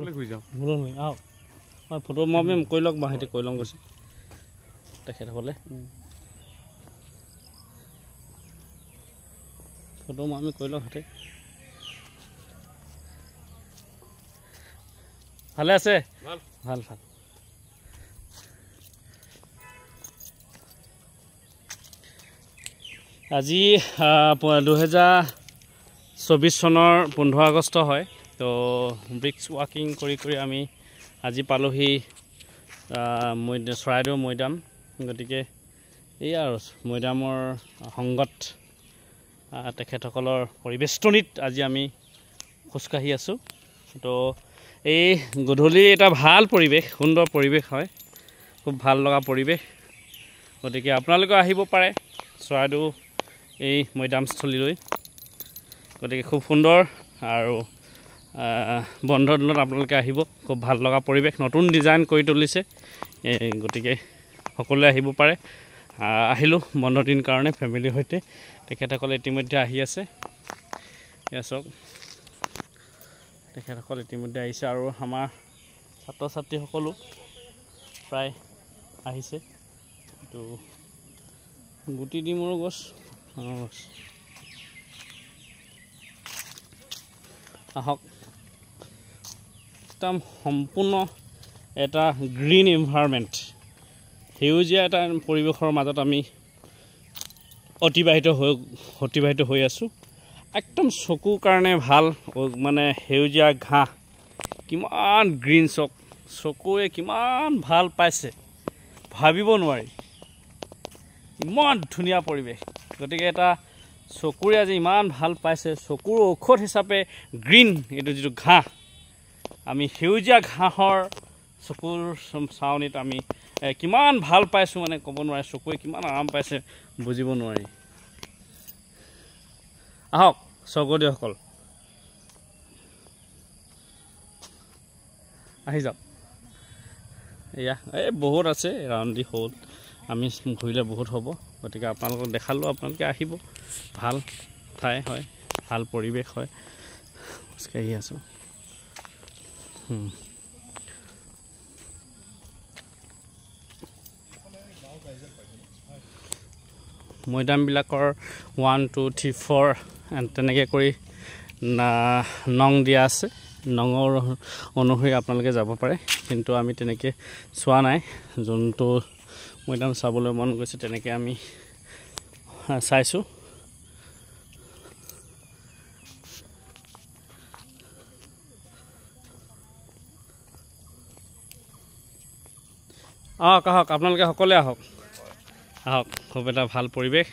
আহক মই ফটো মই কৈ লওক মই কৈ লওঁ কৈছে তেখেতসকলে ফটো আমি কৈ লওঁ হাতে ভালে আছে ভাল ভাল ভাল আজি 2024 চনৰ 15 আগষ্ট হয় তো ব্ৰিক্স ৱাকিং কৰি আমি আজি পালোহি চৰাইদেউ মৈদাম গতিকে এই আৰু মৈদামৰ সংগত তেখেতসকলৰ পৰিবেষ্টনীত আজি আমি খোজকাঢ়ি আছোঁ তো এই গধূলি এটা ভাল পৰিৱেশ সুন্দৰ পৰিৱেশ হয় খুব ভাল লগা পৰিৱেশ গতিকে আপোনালোকে আহিব পাৰে চৰাইদেউ এই মৈদামস্থলীলৈ গতিকে খুব সুন্দৰ আৰু বন্ধৰ দিনত আপোনালোকে আহিব খুব ভাল লগা পৰিৱেশ নতুন ডিজাইন কৰি তুলিছে গতিকে সকলোৱে আহিব পাৰে আহিলোঁ বন্ধৰ দিন কাৰণে ফেমিলিৰ সৈতে তেখেতসকলে ইতিমধ্যে আহি আছে এয়া চাওক তেখেতসকল ইতিমধ্যে আহিছে আৰু আমাৰ ছাত্ৰ ছাত্ৰীসকলো প্ৰায় আহিছে তো গুটি ডিমৰো গছ আহক একদম সম্পূৰ্ণ এটা গ্ৰীণ এনভাইৰনমেণ্ট সেউজীয়া এটা পৰিৱেশৰ মাজত আমি অতিবাহিত হৈ আছোঁ একদম চকুৰ কাৰণে ভাল মানে সেউজীয়া ঘাঁহ কিমান গ্ৰীণ চকুৱে কিমান ভাল পাইছে ভাবিব নোৱাৰি ইমান ধুনীয়া পৰিৱেশ গতিকে এটা চকুৰে আজি ইমান ভাল পাইছে চকুৰ ঔষধ হিচাপে গ্ৰীণ এইটো যিটো ঘাঁহ আমি সেউজীয়া ঘাঁহৰ চকুৰ চাৱনিত আমি কিমান ভাল পাইছোঁ মানে ক'ব নোৱাৰে চকুৱে কিমান আৰাম পাইছে বুজিব নোৱাৰি আহক স্বৰ্গদেউসকল আহি যাওক এয়া এই বহুত আছে ৰাউণ্ডি হ'ল আমি ঘূৰিলে বহুত হ'ব গতিকে আপোনালোকক দেখালোঁ আপোনালোকে আহিব ভাল ঠাই হয় ভাল পৰিৱেশ হয় খোজকাঢ়ি আছোঁ মৈদামবিলাকৰ 1 2 3 4 তেনেকৈ কৰি নং দিয়া আছে নঙৰ অনুসৰি আপোনালোকে যাব পাৰে কিন্তু আমি তেনেকৈ চোৱা নাই যোনটো মৈদাম চাবলৈ মন গৈছে তেনেকৈ আমি চাইছোঁ আহক আপোনালোকে সকলোৱে আহক খুব এটা ভাল পৰিৱেশ